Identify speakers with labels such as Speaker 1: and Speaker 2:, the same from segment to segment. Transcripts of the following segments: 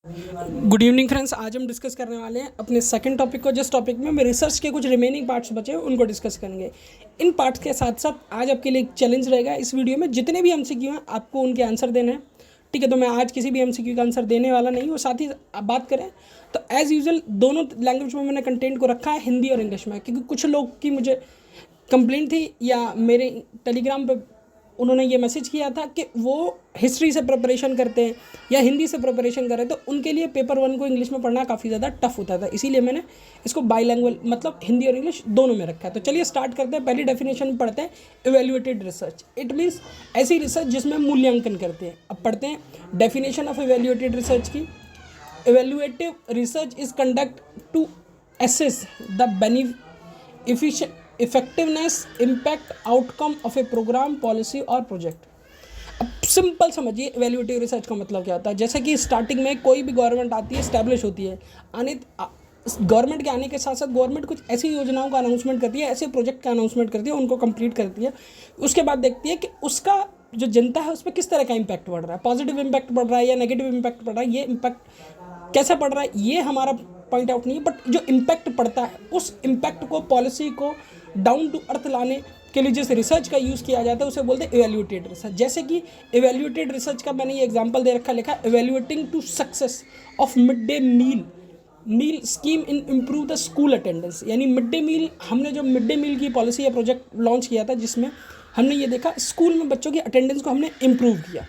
Speaker 1: Good evening friends. आज हम discuss करने वाले हैं अपने सेकंड टॉपिक को। जिस टॉपिक में रिसर्च के कुछ रिमेनिंग पार्ट्स बचे हैं उनको डिस्कस करेंगे। इन पार्ट्स के साथ साथ आज आपके लिए एक चैलेंज रहेगा। इस वीडियो में जितने भी एमसीक्यू हैं आपको उनके आंसर देने हैं, ठीक है। तो मैं आज किसी भी एमसीक्यू का आंसर देने वाला नहीं हूँ। साथ ही बात करें तो एज़ यूजुअल दोनों लैंग्वेज में मैंने कंटेंट को रखा है, हिंदी और इंग्लिश में, क्योंकि कुछ लोग की मुझे कंप्लेंट थी या मेरे टेलीग्राम पर उन्होंने ये मैसेज किया था कि वो हिस्ट्री से प्रिपरेशन करते हैं या हिंदी से प्रिपरेशन कर रहे हैं, तो उनके लिए पेपर 1 को इंग्लिश में पढ़ना काफ़ी ज़्यादा टफ होता था। इसीलिए मैंने इसको बाईलैंग्वेज मतलब हिंदी और इंग्लिश दोनों में रखा है। तो चलिए स्टार्ट करते हैं। पहली डेफिनेशन पढ़ते हैं, इवेल्युएटेड रिसर्च। इट मीन्स ऐसी रिसर्च जिसमें मूल्यांकन करते हैं। अब पढ़ते हैं डेफिनेशन ऑफ इवेल्युएटेड रिसर्च की। Evaluative research is conduct to assess the effectiveness, impact, outcome of a program, policy और प्रोजेक्ट। अब सिंपल समझिए इवैल्यूएटिव रिसर्च का मतलब क्या होता है। जैसे कि स्टार्टिंग में कोई भी गवर्नमेंट आती है, इस्टेब्लिश होती है, गवर्नमेंट के आने के साथ साथ गवर्नमेंट कुछ ऐसी योजनाओं का अनाउंसमेंट करती है, ऐसे प्रोजेक्ट का अनाउंसमेंट करती है, उनको कंप्लीट करती है। उसके बाद देखती है कि उसका जो जनता है उस पर किस तरह का इम्पैक्ट पड़ रहा है, पॉजिटिव इम्पैक्ट पड़ रहा है या नेगेटिव इम्पैक्ट पड़ रहा है, ये इम्पैक्ट कैसा पड़ रहा है ये हमारा पॉइंट आउट नहीं है, बट जो इम्पैक्ट पड़ता है उस इम्पैक्ट को, पॉलिसी को डाउन टू अर्थ लाने के लिए जिस रिसर्च का यूज़ किया जाता है उसे बोलते हैं इवैल्यूएटेड रिसर्च। जैसे कि इवैल्यूएटेड रिसर्च का मैंने ये एग्जांपल दे रखा, लिखा evaluating to success of mid day meal scheme in improve the school attendance. यानी मिड डे मील, हमने जो मिड डे मील की पॉलिसी या प्रोजेक्ट लॉन्च किया था जिसमें हमने ये देखा स्कूल में बच्चों की अटेंडेंस को हमने इम्प्रूव किया।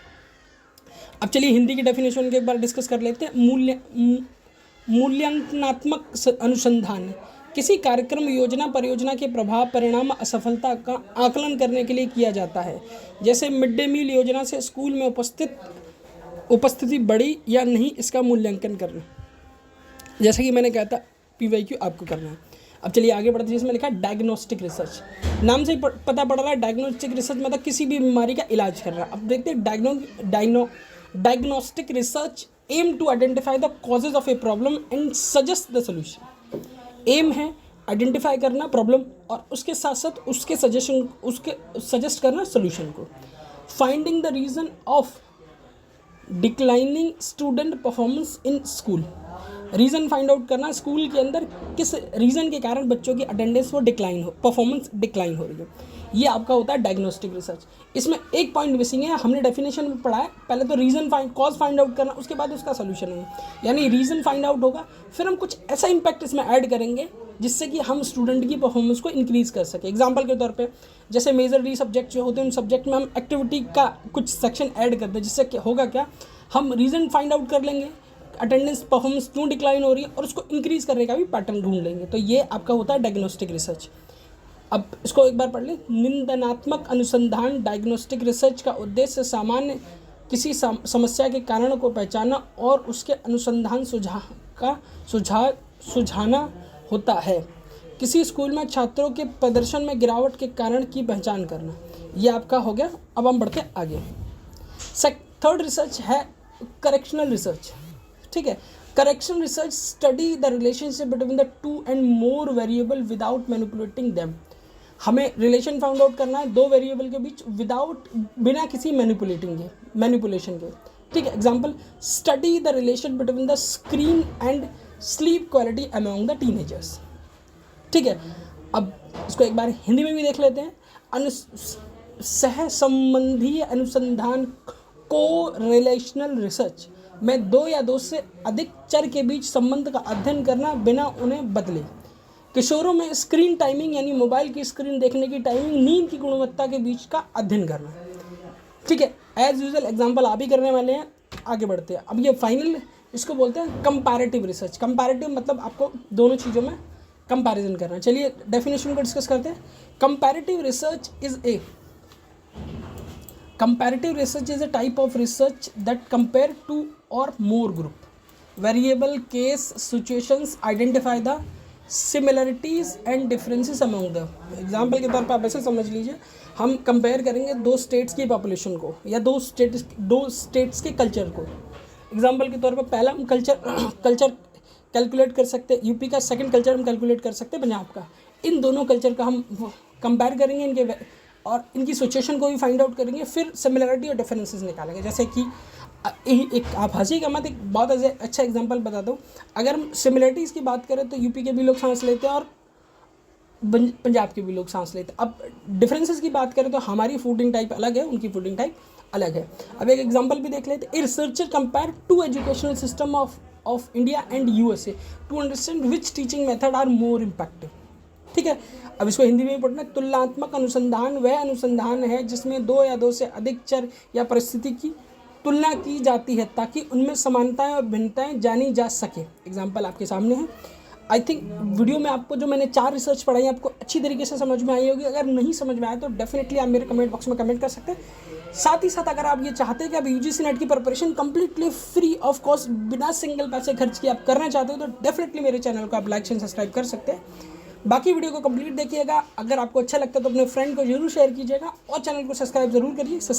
Speaker 1: अब चलिए हिंदी की डेफिनेशन के एक बार डिस्कस कर लेते हैं। मूल्यांकनात्मक अनुसंधान किसी कार्यक्रम, योजना, परियोजना के प्रभाव, परिणाम, असफलता का आकलन करने के लिए किया जाता है। जैसे मिड डे मील योजना से स्कूल में उपस्थिति बढ़ी या नहीं, इसका मूल्यांकन करना। जैसे कि मैंने कहा था पीवाईक्यू आपको करना है। अब चलिए आगे बढ़ते हैं। जिसमें लिखा है डायग्नोस्टिक रिसर्च। नाम से ही पता पड़ रहा है डायग्नोस्टिक रिसर्च मतलब किसी भी बीमारी का इलाज कर रहा है। अब देखते हैं diagnostic research aim to identify the causes of a problem and suggest the solution. Aim है आइडेंटिफाई करना प्रॉब्लम और उसके साथ साथ उसके सजेस्ट करना सोल्यूशन को। Finding the reason of declining student performance in school. Reason find out करना स्कूल के अंदर किस रीज़न के कारण बच्चों की अटेंडेंस वो परफॉर्मेंस डिक्लाइन हो रही है। ये आपका होता है डायग्नोस्टिक रिसर्च। इसमें एक पॉइंट मिसिंग है, हमने डेफिनेशन में पढ़ा है। पहले तो कॉज फाइंड आउट करना, उसके बाद उसका सोल्यूशन है। यानी रीज़न फाइंड आउट होगा, फिर हम कुछ ऐसा इम्पैक्ट इसमें ऐड करेंगे जिससे कि हम स्टूडेंट की परफॉर्मेंस को इंक्रीज़ कर सकें। एग्जाम्पल के तौर पे जैसे मेजरली सब्जेक्ट जो होते हैं उन सब्जेक्ट में हम एक्टिविटी का कुछ सेक्शन ऐड कर दें, जिससे होगा क्या, हम रीज़न फाइंड आउट कर लेंगे, अटेंडेंस परफॉर्मेंस क्यों डिक्लाइन हो रही है और उसको इंक्रीज़ करने का भी पैटर्न ढूंढ लेंगे। तो ये आपका होता है डायग्नोस्टिक रिसर्च। अब इसको एक बार पढ़ लें। निंदनात्मक अनुसंधान डायग्नोस्टिक रिसर्च का उद्देश्य सामान्य किसी समस्या के कारण को पहचानना और उसके अनुसंधान सुझाना होता है। किसी स्कूल में छात्रों के प्रदर्शन में गिरावट के कारण की पहचान करना। ये आपका हो गया। अब हम बढ़ते हैं आगे। थर्ड रिसर्च है करेक्शनल रिसर्च, ठीक है। Correctional research study the relationship between the two and more variable without manipulating them. हमें रिलेशन फाउंड आउट करना है दो वेरिएबल के बीच बिना किसी मैनिपुलेशन के, ठीक है। Example, study the relation between the screen and sleep quality among the teenagers, ठीक है। अब इसको एक बार हिंदी में भी देख लेते हैं। सह संबंधी अनुसंधान को रिलेशनल रिसर्च में दो या दो से अधिक चर के बीच संबंध का अध्ययन करना बिना उन्हें बदले। किशोरों में स्क्रीन टाइमिंग यानी मोबाइल की स्क्रीन देखने की टाइमिंग, नींद की गुणवत्ता के बीच का अध्ययन करना, ठीक है। एज यूजुअल एग्जांपल आप ही करने वाले हैं। आगे बढ़ते हैं। अब ये फाइनल इसको बोलते हैं कंपैरेटिव रिसर्च। कंपैरेटिव मतलब आपको दोनों चीज़ों में कंपैरिजन करना है। चलिए डेफिनेशन को डिस्कस करते हैं। Comparative research is a type of research that compare two or more group variable case situations, identify the similarities and differences among them। Example के तौर पर आप ऐसे समझ लीजिए, हम कंपेयर करेंगे दो स्टेट्स की पॉपुलेशन को या दो स्टेट्स के कल्चर को। एग्जाम्पल के तौर पर पहला हम कल्चर कैलकुलेट कर सकते हैं यूपी का, सेकंड कल्चर हम कैलकुलेट कर सकते हैं पंजाब का। इन दोनों कल्चर का हम कंपेयर करेंगे, इनके और इनकी सिचुएशन को भी फाइंड आउट करेंगे, फिर सिमिलरिटी और डिफरेंसेस निकालेंगे। जैसे कि एक आप हंसीगा मत, एक बहुत अच्छा एग्जांपल बताता हूँ। अगर हम सिमिलरिटीज़ की बात करें तो यूपी के भी लोग सांस लेते हैं और पंजाब के भी लोग सांस लेते हैं। अब डिफरेंसेस की बात करें तो हमारी फूडिंग टाइप अलग है, उनकी फूडिंग टाइप अलग है। अब एक एग्जांपल भी देख लेते हैं। A researcher compare to educational system of India and USA to understand which teaching method are more impactive. ठीक है, अब इसको हिंदी में ही पढ़ना। तुलनात्मक अनुसंधान वह अनुसंधान है जिसमें दो या दो से अधिक चर या परिस्थिति की तुलना की जाती है ताकि उनमें समानताएं और भिन्नताएं जानी जा सके। एग्जाम्पल आपके सामने है। आई थिंक वीडियो में आपको जो मैंने 4 रिसर्च पढ़ाई आपको अच्छी तरीके से समझ में आई होगी। अगर नहीं समझ में आया तो डेफिनेटली आप मेरे कमेंट बॉक्स में कमेंट कर सकते हैं। साथ ही साथ अगर आप ये चाहते हैं कि आप यूजीसी नेट की preparation completely free of cost बिना सिंगल पैसे खर्च किए आप करना चाहते हो तो डेफिनेटली मेरे चैनल को आप लाइक एंड सब्सक्राइब कर सकते हैं। बाकी वीडियो को कंप्लीट देखिएगा। अगर आपको अच्छा लगता है तो अपने फ्रेंड को जरूर शेयर कीजिएगा और चैनल को सब्सक्राइब जरूर करिए। सब्सक्राइब